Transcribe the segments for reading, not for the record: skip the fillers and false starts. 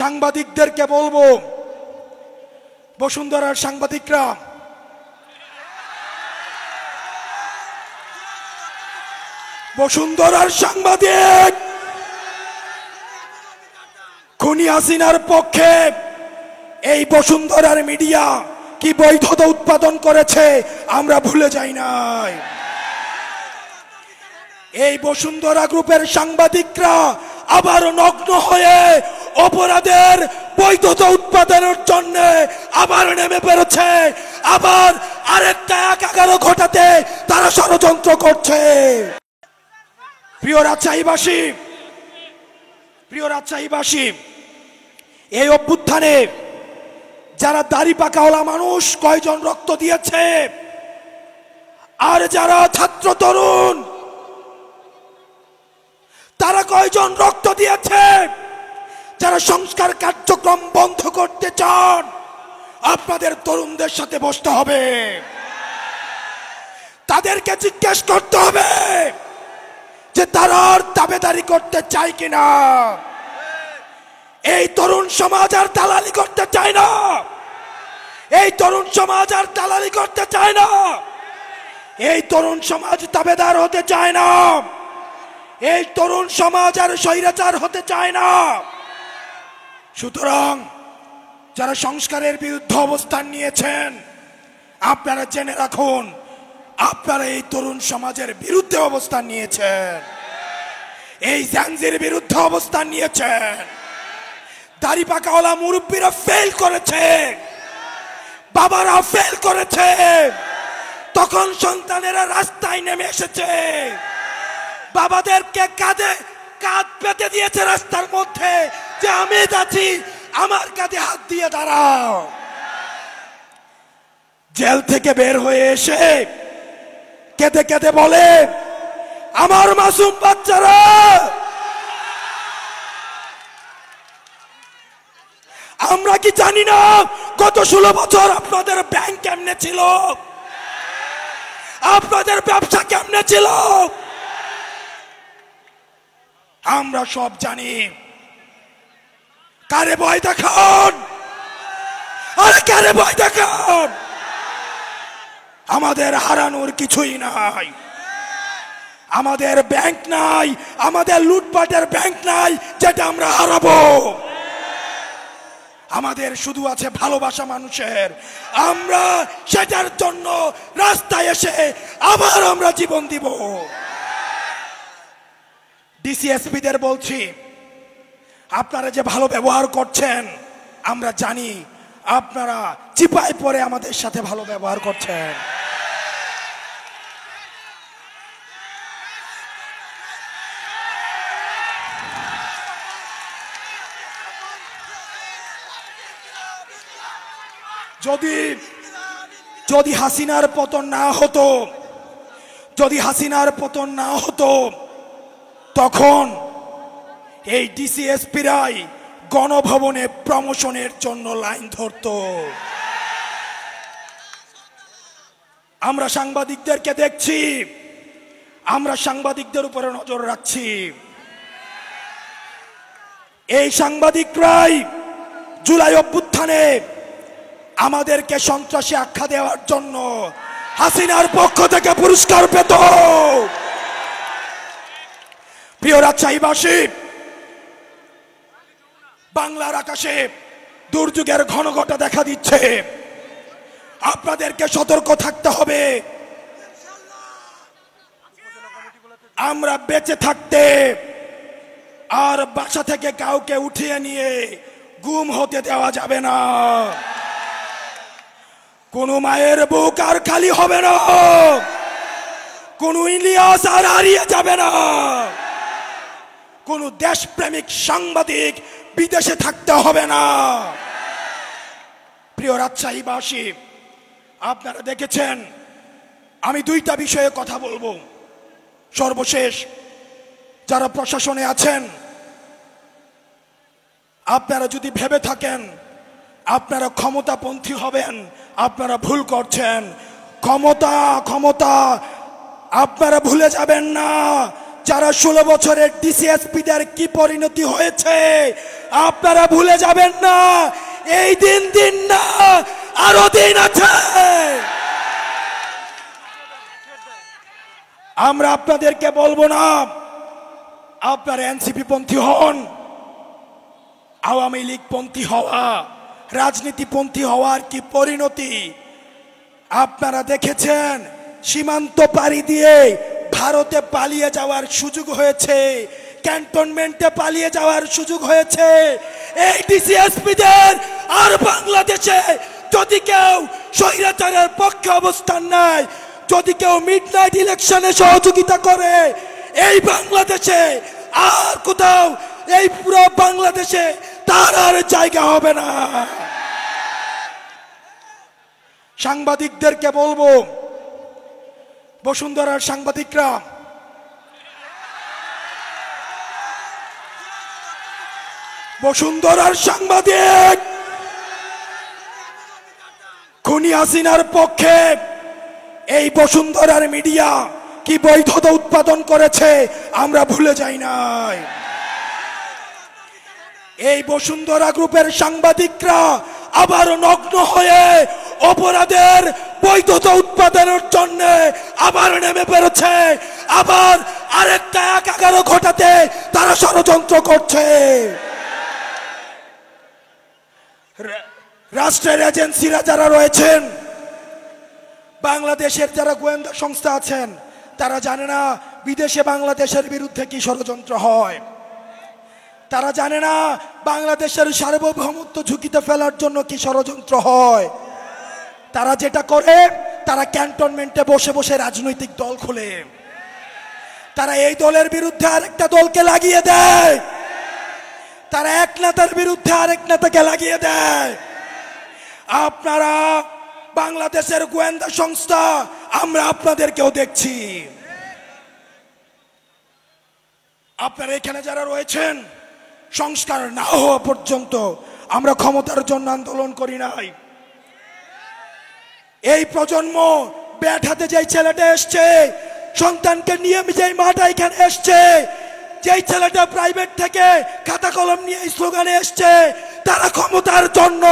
সাংবাদিকদেরকে বলবো, বসুন্ধরার সাংবাদিকরা, বসুন্ধরার সাংবাদিক খুনি হাসিনার পক্ষে এই বসুন্ধরার মিডিয়া কি বৈধতা উৎপাদন করেছে আমরা ভুলে যাই নাই। এই বসুন্ধরা গ্রুপের সাংবাদিকরা আবার নগ্ন হয়ে অপরাধের বৈধতা উৎপাদনের জন্য আবার নেমে পড়েছে, আবার আরেকটা একাগার ঘটাতে তারা ষড়যন্ত্র করছে। প্রিয় রাজশাহীবাসী, এই অভ্যুত্থানে যারা দাড়ি পাকাওয়ালা মানুষ কয়জন রক্ত দিয়েছে, আর যারা ছাত্র তরুণ তারা কয়জন রক্ত দিয়েছে, যারা সংস্কার কার্যক্রম বন্ধ করতে চান আপনাদের তরুণদের সাথে বসতে হবে, তাদেরকে জিজ্ঞেস করতে হবে যে তারা আর দাবেদারি করতে চায় কিনা। এই তরুণ সমাজ আর দালালি করতে চায় না, এই তরুণ সমাজ আর দালালি করতে চায় না, এই তরুণ সমাজ দাবেদার হতে চায় না, এই তরুণ সমাজ আর স্বৈরাচার হতে চায় না। সুতরাং যারা সংস্কারের বিরুদ্ধে অবস্থান নিয়েছেন আপনারা জেনে রাখুন, আপনারা এই তরুণ সমাজের বিরুদ্ধে অবস্থান নিয়েছেন, এই জাঞ্জির বিরুদ্ধে অবস্থান নিয়েছেন। দাড়ি পাকাওয়ালা মুরব্বীরা ফেল করেছে, বাবারা ফেল করেছে, তখন সন্তানেরা রাস্তায় নেমে এসেছে, বাবাদেরকে কাঁধে কাঁধ পেতে দিয়েছে রাস্তার মধ্যে যে আমি আছি, আমার কাঁধে হাত দিয়ে দাঁড়াও। জেল থেকে বের হয়ে এসে কেঁদে কেঁদে বলে, আমার মাসুম বাচ্চারা, আমরা কি জানি না গত 16 বছর আপনাদের ব্যাংক কেমনে ছিল, আপনাদের ব্যবসা কেমনে ছিল, আমরা সব জানি। কারে ভয় দেখান, আরে কারে ভয় দেখান, আমাদের হারানোর কিছুই নাই, আমাদের ব্যাংক নাই, আমাদের লুটপাটের ব্যাংক নাই যেটা আমরা হারাবো। আমাদের শুধু আছে ভালোবাসা মানুষের, আমরা সেটার জন্য রাস্তায় এসে আবার আমরা জীবন দিব। ডিসিএসপিদের বলছি, আপনারা যে ভালো ব্যবহার করছেন আমরা জানি, আপনারা চিপায় পড়ে আমাদের সাথে ভালো ব্যবহার করছেন। যদি হাসিনার পতন না হতো, যদি হাসিনার পতন না হতো, তখন এই ডিসিএসপিরাই গণভবনে প্রমোশনের জন্য লাইন ধরত। আমরা সাংবাদিকদেরকে দেখছি, আমরা সাংবাদিকদের উপরে নজর রাখছি। এই সাংবাদিকরাই জুলাই অভ্যুত্থানে আমাদেরকে সন্ত্রাসী আখ্যা দেওয়ার জন্য হাসিনার পক্ষ থেকে পুরস্কার পেত। প্রিয় রাজশাহীবাসী, বাংলার আকাশে দুর্যোগের ঘনঘটা দেখা দিচ্ছে, আপনাদেরকে সতর্ক থাকতে হবে। আমরা বেঁচে থাকতে আর বাসা থেকে কাউকে উঠিয়ে নিয়ে গুম হতে দেওয়া যাবে না। কোন মায়ের বুক আর খালি হবে না, কোন ইলিয়াস আর হারিয়ে যাবে না, কোন দেশপ্রেমিক সাংবাদিক বিদেশে থাকতে হবে না। প্রিয় রাজশাহীবাসী, আপনারা দেখেছেন আমি দুইটা বিষয়ে কথা বলবো। সর্বশেষ যারা প্রশাসনে আছেন, আপনারা যদি ভেবে থাকেন আপনারা ক্ষমতাপন্থী হবেন, আপনারা ভুল করছেন। ক্ষমতা ক্ষমতা আপনারা ভুলে যাবেন না যারা 16 বছরের ডিসিএসপিদের কি পরিণতি হয়েছে আপনারা ভুলে যাবেন না। এই দিন না, আরো দিন আছে। আমরা আপনাদেরকে বলবো না আপনারা এনসিপি পন্থী হন, আওয়ামী লীগ পন্থী হওয়া, রাজনীতিপন্থী হওয়ার কি পরিণতি আপনারা দেখেছেন। সীমান্ত পাড়ি দিয়ে ভারতে পালিয়ে যাওয়ার সুযোগ হয়েছে, ক্যান্টনমেন্টে পালিয়ে যাওয়ার সুযোগ হয়েছে। এই ডিসিএসপিদের আর বাংলাদেশে যদি কেউ স্বৈরাচারের পক্ষে অবস্থান নেয়, যদি কেউ মিডনাইট ইলেকশনে সহযোগিতা করে, এই বাংলাদেশে আর কোথাও, এই পুরো বাংলাদেশে তার আর জায়গা হবে না। সাংবাদিকদেরকে বলবো, বসুন্ধরার সাংবাদিকরা, বসুন্ধরার সাংবাদিক খুনি হাসিনার পক্ষে এই বসুন্ধরার মিডিয়া কি বৈধতা উৎপাদন করেছে আমরা ভুলে যাই নাই। এই বসুন্ধরা গ্রুপের সাংবাদিকরা আবার নগ্ন হয়ে অপরাধের বৈধতা উৎপাদনের জন্য আবার নেমে পেরেছে, আবার আরেকটা 11 ঘটাতে তারা ষড়যন্ত্র করছে। রাষ্ট্রের এজেন্সিরা যারা রয়েছেন, বাংলাদেশের যারা গোয়েন্দা সংস্থা আছেন, তারা জানে না বিদেশে বাংলাদেশের বিরুদ্ধে কি ষড়যন্ত্র হয়। তারা জানে না বাংলাদেশের সার্বভৌমত্ব ঝুঁকিতে ফেলার জন্য কি ষড়যন্ত্র হয়। তারা যেটা করে, তারা ক্যান্টনমেন্টে বসে বসে রাজনৈতিক দল খোলে। তারা এই দলের বিরুদ্ধে আরেকটা দলকে লাগিয়ে দেয়, তারা এক নেতার বিরুদ্ধে আরেক নেতাকে লাগিয়ে দেয়। আপনারা বাংলাদেশের গোয়েন্দা সংস্থা, আমরা আপনাদেরকেও দেখছি। আপনারা এখানে যারা রয়েছেন, সংস্কার না হওয়া পর্যন্ত আমরা ক্ষমতার জন্য আন্দোলন করি নাই। এই প্রজন্ম ব্যাট হাতে যেই ছেলেটা এসছে, সন্তানকে নিয়ে যেই মাটা এখানে এসছে, যেই ছেলেটা প্রাইভেট থেকে খাতা কলম নিয়ে এই স্লোগানে এসছে, তারা ক্ষমতার জন্য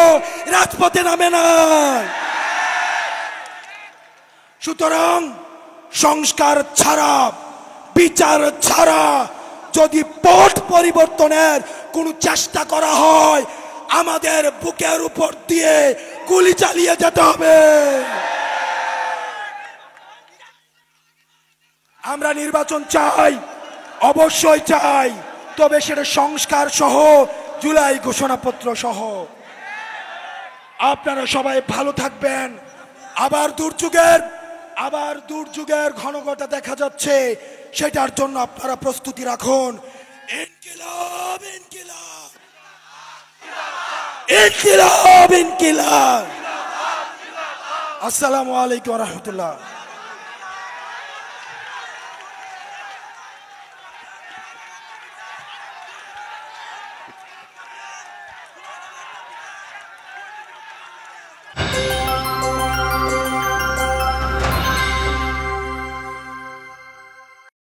রাজপথে নামে না। সুতরাং সংস্কার ছাড়া, বিচার ছাড়া যদি পথ পরিবর্তনের কোন চেষ্টা করা হয়, আমাদের বুকের উপর দিয়ে গুলি চালিয়ে যেতে হবে। আমরা নির্বাচন চাই, অবশ্যই চাই, তবে সেটা সংস্কার সহ, জুলাই ঘোষণাপত্র সহ। আপনারা সবাই ভালো থাকবেন। আবার দুর্যোগের ঘনঘটা দেখা যাচ্ছে, সেটার জন্য আপনারা প্রস্তুতি রাখুন। ইনকিলাব, ইনকিলাব, ইনকিলাব, ইনকিলাব। আসসালামু আলাইকুম ওয়া রাহমাতুল্লাহ।